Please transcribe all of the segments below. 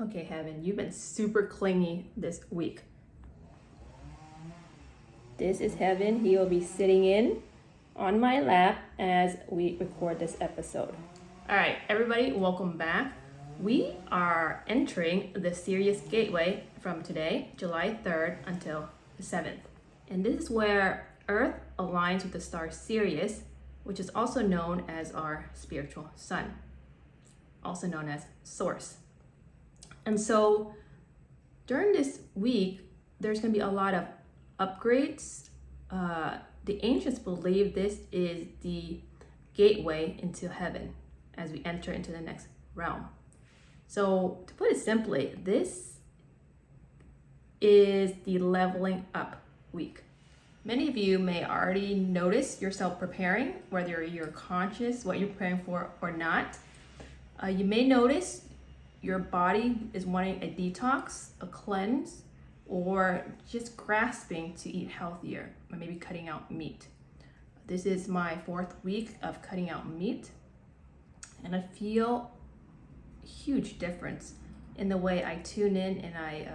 Okay, Heaven, you've been super clingy this week. This is Heaven. He will be sitting in on my lap as we record this episode. All right, everybody, welcome back. We are entering the Sirius gateway from today, July 3rd, until the 7th. And this is where Earth aligns with the star Sirius, which is also known as our spiritual sun, also known as Source. And so during this week, there's going to be a lot of upgrades. The ancients believe this is the gateway into heaven as we enter into the next realm. So to put it simply, this is the leveling up week. Many of you may already notice yourself preparing, whether you're conscious what you're preparing for or not. You may notice your body is wanting a detox, a cleanse, or just grasping to eat healthier, or maybe cutting out meat. This is my 4th week of cutting out meat, and I feel a huge difference in the way I tune in and I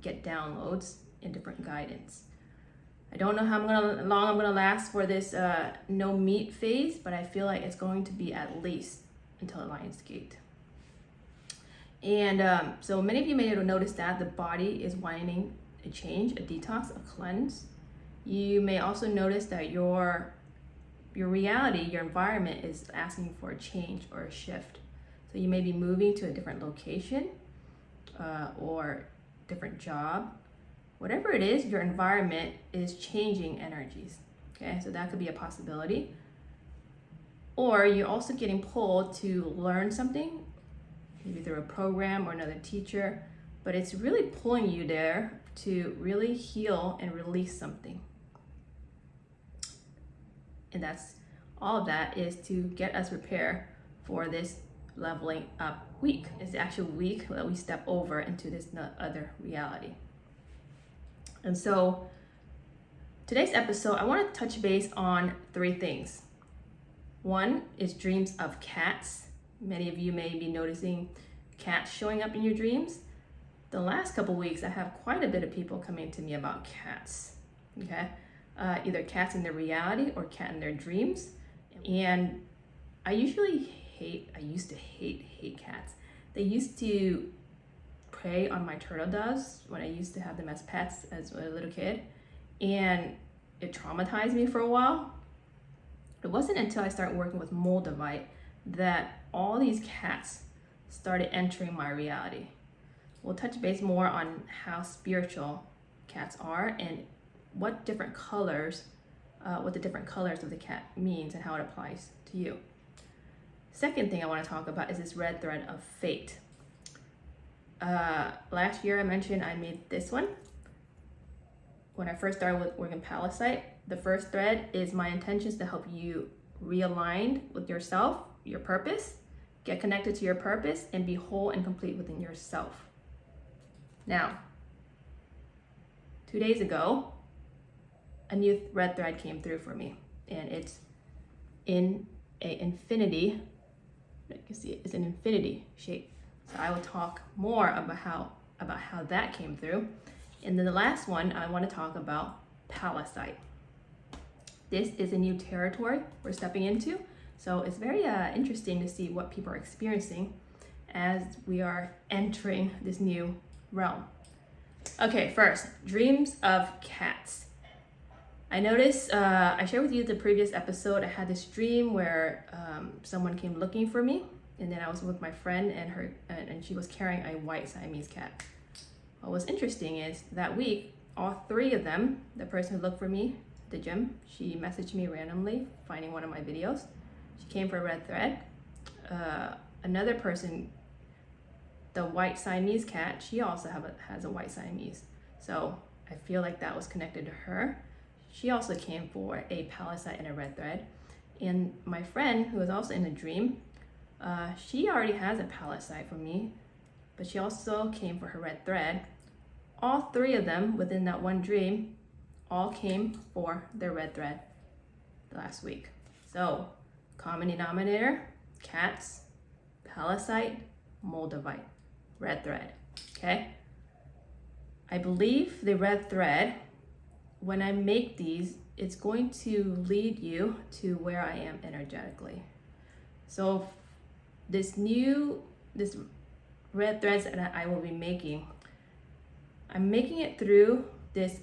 get downloads and different guidance. I don't know how long I'm gonna last for this no meat phase, but I feel like it's going to be at least until the Lion's Gate. And so many of you may have noticed that the body is wanting a change, a detox, a cleanse. You may also notice that your reality, your environment is asking for a change or a shift. So you may be moving to a different location or different job. Whatever it is, your environment is changing energies. Okay, so that could be a possibility. Or you're also getting pulled to learn something, maybe through a program or another teacher, but it's really pulling you there to really heal and release something. And that's all of that is to get us prepared for this leveling up week. It's the actual week that we step over into this other reality. And so today's episode, I want to touch base on 3 things. One is dreams of cats. Many of you may be noticing cats showing up in your dreams. The last couple weeks, I have quite a bit of people coming to me about cats, okay? Either cats in their reality or cat in their dreams. And I used to hate cats. They used to prey on my turtle doves when I used to have them as pets as a little kid. And it traumatized me for a while. It wasn't until I started working with Moldavite that all these cats started entering my reality. We'll touch base more on how spiritual cats are and what different colors, what the different colors of the cat means and how it applies to you. Second thing I want to talk about is this red thread of fate. Last year I mentioned I made this one. When I first started working Pallasite, the first thread is my intentions to help you realign with yourself, your purpose, get connected to your purpose, and be whole and complete within yourself. Now, 2 days ago, a new red thread came through for me, and it's in an infinity. You can see it's an infinity shape. So I will talk more about how that came through. And then the last one, I want to talk about Pallasite. This is a new territory we're stepping into. So it's very interesting to see what people are experiencing as we are entering this new realm. Okay, first, dreams of cats. I noticed, I shared with you the previous episode, I had this dream where someone came looking for me, and then I was with my friend and she was carrying a white Siamese cat. What was interesting is that week, all 3 of them, the person who looked for me at the gym, she messaged me randomly, finding one of my videos. She came for a red thread. Another person, the white Siamese cat, she also has a white Siamese. So I feel like that was connected to her. She also came for a Pallasite and a red thread. And my friend, who was also in the dream, she already has a Pallasite for me, but she also came for her red thread. All 3 of them within that one dream all came for their red thread last week. So common denominator, cats, Pallasite, Moldavite, red thread. okay? I believe the red thread, when I make these, it's going to lead you to where I am energetically. So this red threads that I will be making, I'm making it through this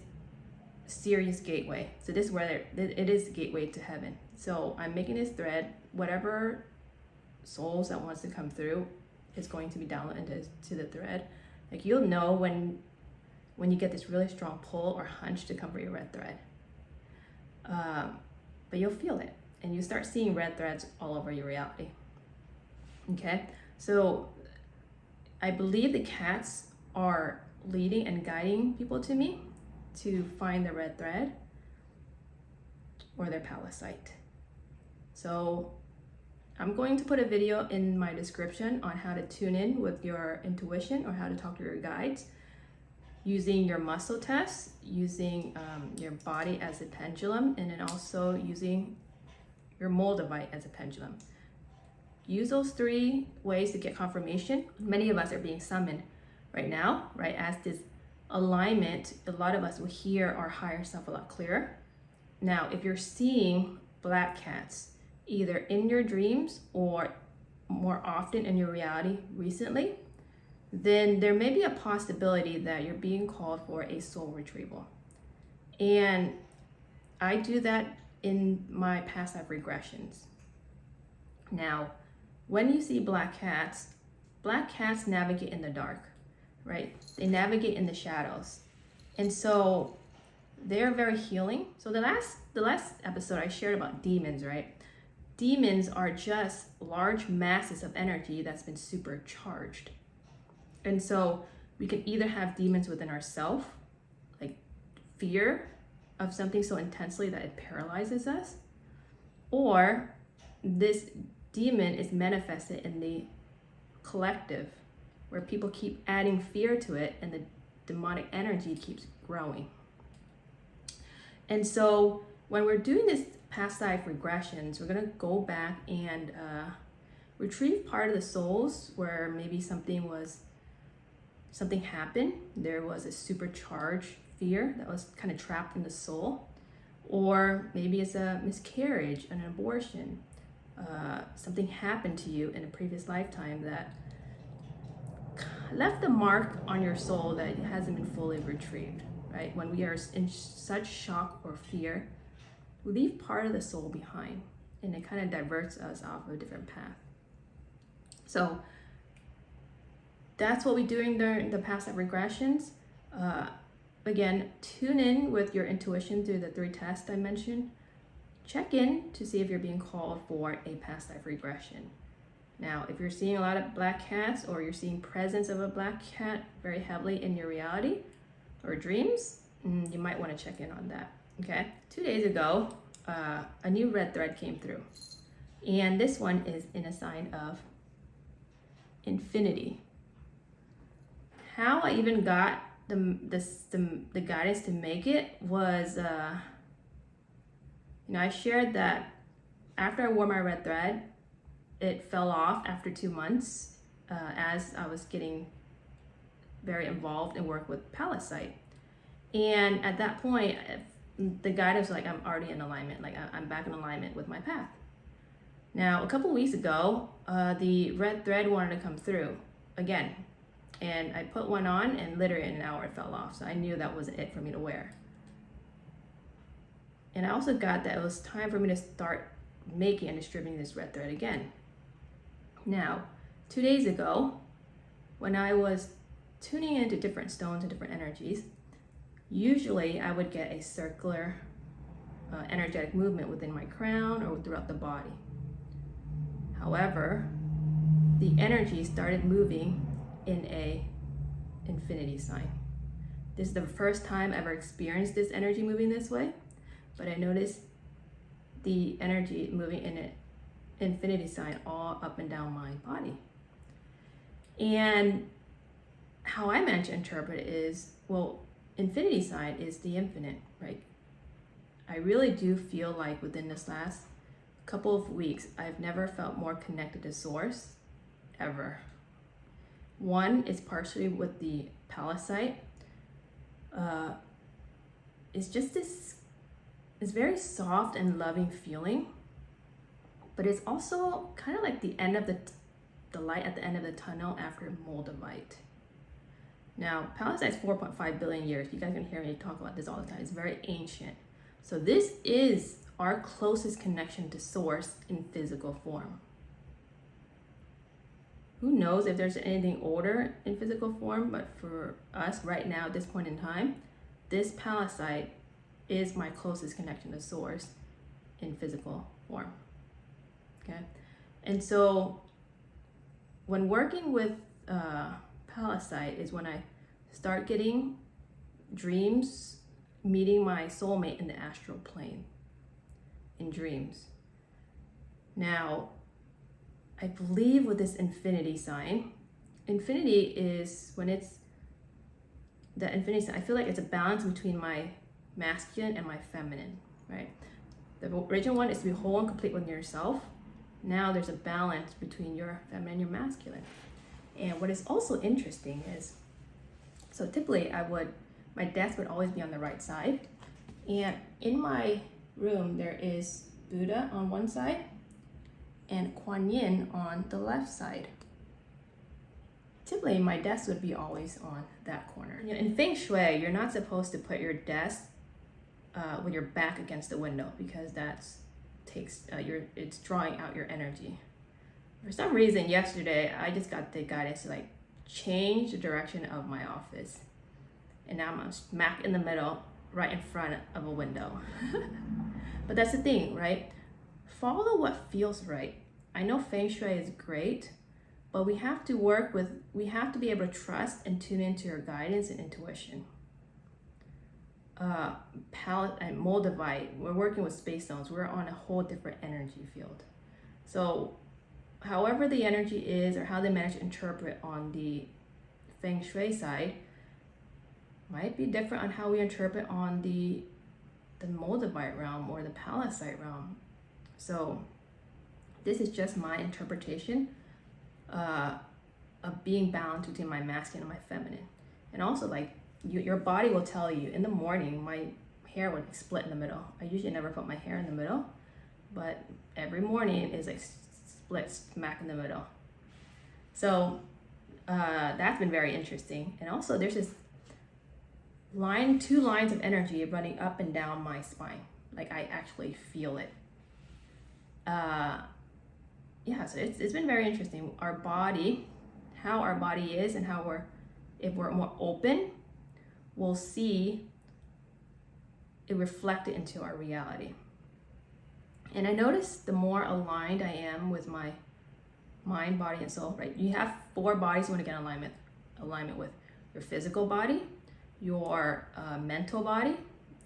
Sirius gateway. So this is where it is the gateway to heaven. So I'm making this thread, whatever souls that wants to come through is going to be downloaded into the thread. Like, you'll know when you get this really strong pull or hunch to come for your red thread. But you'll feel it, and you start seeing red threads all over your reality. Okay, so I believe the cats are leading and guiding people to me to find the red thread or their Pallasite. So I'm going to put a video in my description on how to tune in with your intuition or how to talk to your guides using your muscle test, using your body as a pendulum, and then also using your Moldavite as a pendulum. Use those 3 ways to get confirmation. Many of us are being summoned right now, right? As this alignment, a lot of us will hear our higher self a lot clearer. Now, if you're seeing black cats, either in your dreams or more often in your reality recently, then there may be a possibility that you're being called for a soul retrieval. And I do that in my past life regressions. Now, when you see black cats navigate in the dark, right? They navigate in the shadows. And so they're very healing. So the last episode I shared about demons, right? Demons are just large masses of energy that's been supercharged. And so we can either have demons within ourselves, like fear of something so intensely that it paralyzes us, or this demon is manifested in the collective, where people keep adding fear to it and the demonic energy keeps growing. And so when we're doing this past life regressions, we're going to go back and retrieve part of the souls where maybe something happened. There was a supercharged fear that was kind of trapped in the soul, or maybe it's a miscarriage, an abortion. Something happened to you in a previous lifetime that left a mark on your soul that hasn't been fully retrieved, right? When we are in such shock or fear, we leave part of the soul behind, and it kind of diverts us off of a different path. So that's what we do during the past life regressions. Again, tune in with your intuition through the 3 tests I mentioned. Check in to see if you're being called for a past life regression. Now, if you're seeing a lot of black cats, or you're seeing presence of a black cat very heavily in your reality or dreams, you might want to check in on that. Okay, 2 days ago, a new red thread came through, and this one is in a sign of infinity. How I even got the guidance to make it was, I shared that after I wore my red thread, it fell off after 2 months as I was getting very involved in work with Pallasite. And at that point, the guidance was like, I'm already in alignment, like I'm back in alignment with my path. Now, a couple weeks ago, the red thread wanted to come through again. And I put one on, and literally in an hour it fell off. So I knew that wasn't it for me to wear. And I also got that it was time for me to start making and distributing this red thread again. Now, 2 days ago, when I was tuning into different stones and different energies, usually I would get a circular energetic movement within my crown or throughout the body. However, the energy started moving in a infinity sign. This is the first time I ever experienced this energy moving this way, but I noticed the energy moving in an infinity sign all up and down my body. And how I meant to interpret it is, well, infinity sign is the infinite, right? I really do feel like within this last couple of weeks, I've never felt more connected to source, ever. One is partially with the Pallasite. It's just this, it's very soft and loving feeling, but it's also kind of like the end of the light at the end of the tunnel after Moldavite. Now, Pallasite is 4.5 billion years. You guys can hear me talk about this all the time. It's very ancient. So this is our closest connection to source in physical form. Who knows if there's anything older in physical form, but for us right now at this point in time, this Pallasite is my closest connection to source in physical form. Okay, and so when working with Pallasite is when I start getting dreams, meeting my soulmate in the astral plane in dreams. Now, I believe with this infinity sign, infinity is when it's the infinity sign, I feel like it's a balance between my masculine and my feminine, right? The original one is to be whole and complete within yourself. Now there's a balance between your feminine and your masculine. And what is also interesting is, so typically my desk would always be on the right side. And in my room, there is Buddha on one side and Kuan Yin on the left side. Typically, my desk would be always on that corner. In Feng Shui, you're not supposed to put your desk with your back against the window because it's drawing out your energy. For some reason, yesterday, I just got the guidance to change the direction of my office. And now I'm smack in the middle, right in front of a window. But that's the thing, right? Follow what feels right. I know Feng Shui is great, but we have to be able to trust and tune into your guidance and intuition. Moldavite, we're working with space zones. We're on a whole different energy field. So however the energy is or how they manage to interpret on the Feng Shui side might be different on how we interpret on the Moldavite realm or the Pallasite realm. So this is just my interpretation of being balanced between my masculine and my feminine. And also your body will tell you. In the morning, my hair would be split in the middle. I usually never put my hair in the middle, but every morning is split smack in the middle. So that's been very interesting. And also there's this two lines of energy running up and down my spine. I actually feel it. So it's been very interesting. Our body, how our body is and how if we're more open, we'll see it reflected into our reality. And I noticed the more aligned I am with my mind, body, and soul, right? You have 4 bodies you want to get in alignment with: your physical body, your mental body,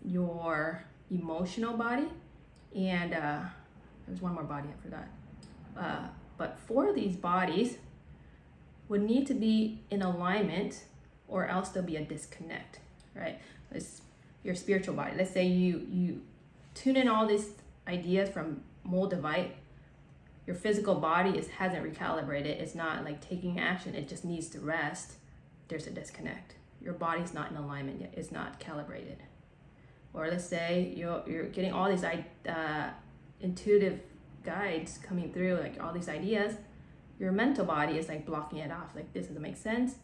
your emotional body, and there's one more body I forgot. But 4 of these bodies would need to be in alignment, or else there'll be a disconnect, right? It's your spiritual body. Let's say you tune in all these ideas from Moldavite. Your physical body hasn't recalibrated. It's not taking action. It just needs to rest. There's a disconnect. Your body's not in alignment yet. It's not calibrated. Or let's say you're getting all these intuitive guides coming through, all these ideas. Your mental body is blocking it off. This doesn't make sense.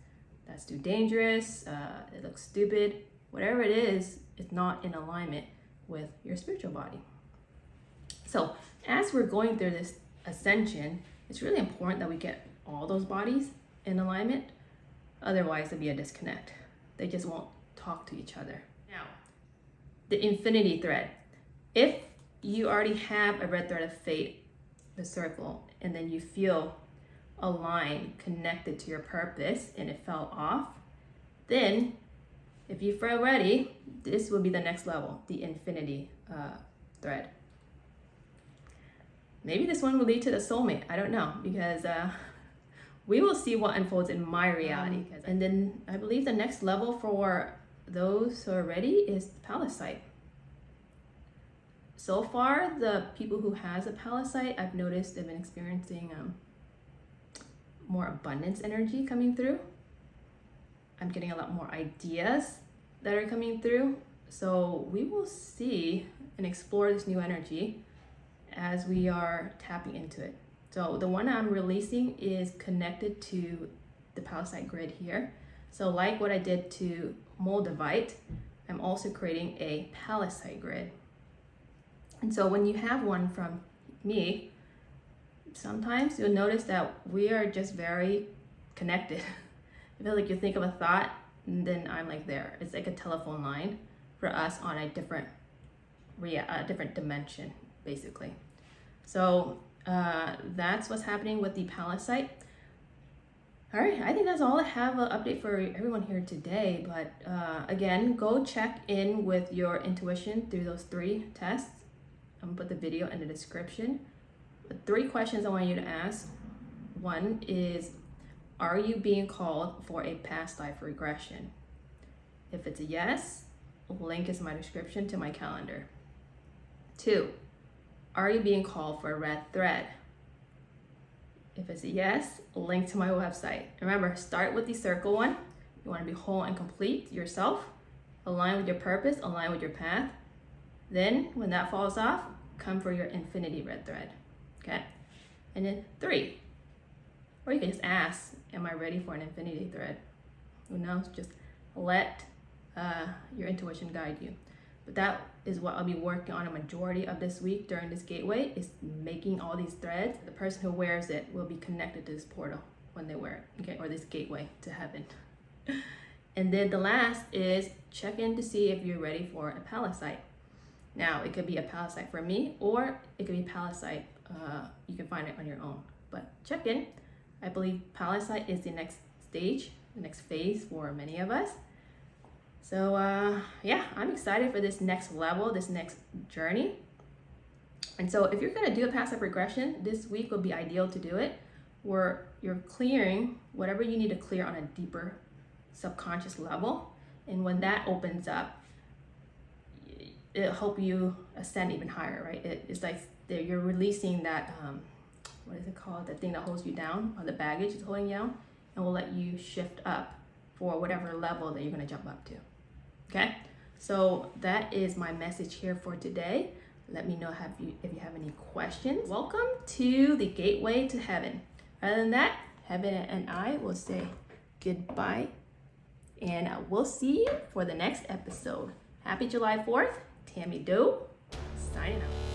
That's too dangerous. It looks stupid. Whatever it is, it's not in alignment with your spiritual body. So as we're going through this ascension, it's really important that we get all those bodies in alignment. Otherwise, there'll be a disconnect. They just won't talk to each other. Now, the infinity thread. If you already have a red thread of fate, the circle, and then you feel aligned, connected to your purpose, and it fell off, then if you feel ready, this will be the next level, the infinity thread. Maybe this one will lead to the soulmate. I don't know, because we will see what unfolds in my reality. And then I believe the next level for those who are ready is the Pallasite. So far, the people who has a Pallasite, I've noticed they've been experiencing more abundance energy coming through. I'm getting a lot more ideas that are coming through. So we will see and explore this new energy as we are tapping into it. So the one I'm releasing is connected to the Pallasite grid here. So like what I did to Moldavite, I'm also creating a Pallasite grid. And so when you have one from me, sometimes you'll notice that we are just very connected. I feel like you think of a thought and then I'm like there. It's like a telephone line for us on a different dimension, basically. So that's what's happening with the Pallasite. All right, I think that's all I have an update for everyone here today. But again, go check in with your intuition through those 3 tests. I'm gonna put the video in the description. The 3 questions I want you to ask. One is, are you being called for a past life regression? If it's a yes, link is in my description to my calendar. 2, are you being called for a red thread? If it's a yes, link to my website. Remember, start with the circle one. You want to be whole and complete yourself, align with your purpose, align with your path. Then when that falls off, come for your infinity red thread. Okay? And then 3, or you can just ask, am I ready for an infinity thread? Who knows? Just let your intuition guide you. But that is what I'll be working on a majority of this week during this gateway, is making all these threads. The person who wears it will be connected to this portal when they wear it, okay, or this gateway to heaven. And then the last is check in to see if you're ready for a Pallasite. Now, it could be a Pallasite for me, or it could be Pallasite. You can find it on your own, but check in. I believe Pallasite is the next stage, the next phase for many of us. So yeah, I'm excited for this next level, this next journey. And so if you're gonna do a past life regression, this week will be ideal to do it, where you're clearing whatever you need to clear on a deeper subconscious level. And when that opens up, it'll help you ascend even higher, right? It's like you're releasing that, what is it called? The thing that holds you down, or the baggage is holding you down, and will let you shift up for whatever level that you're gonna jump up to. Okay, so that is my message here for today. Let me know if you have any questions. Welcome to the gateway to heaven. Other than that, heaven and I will say goodbye, and we'll see you for the next episode. Happy July 4th. Tammy Doe, signing out.